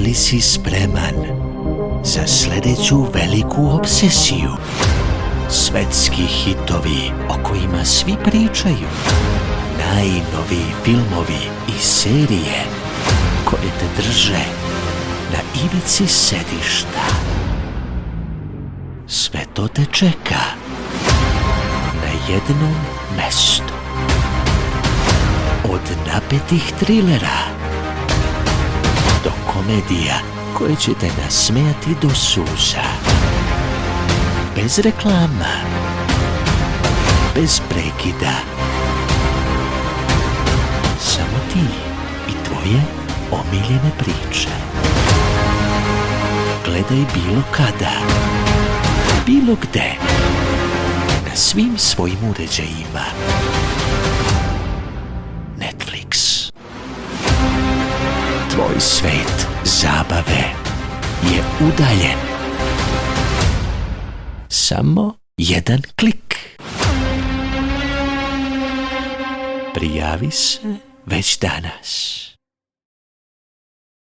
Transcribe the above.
li si spreman za sljedeću veliku obsesiju? Svetski hitovi o kojima svi pričaju, najnoviji filmovi i serije koje te drže na ivici sedišta. Sve to te čeka na jednom mestu. Od napetih trilera do komedija koje će te nasmejati do suza. Bez reklama, bez prekida. Samo ti i tvoje omiljene priče. Gledaj bilo kada, bilo gde, na svim svojim uređajima. Netflix. Tvoj svet zabave je udaljen. Samo jedan klik. Prijavi se već danas.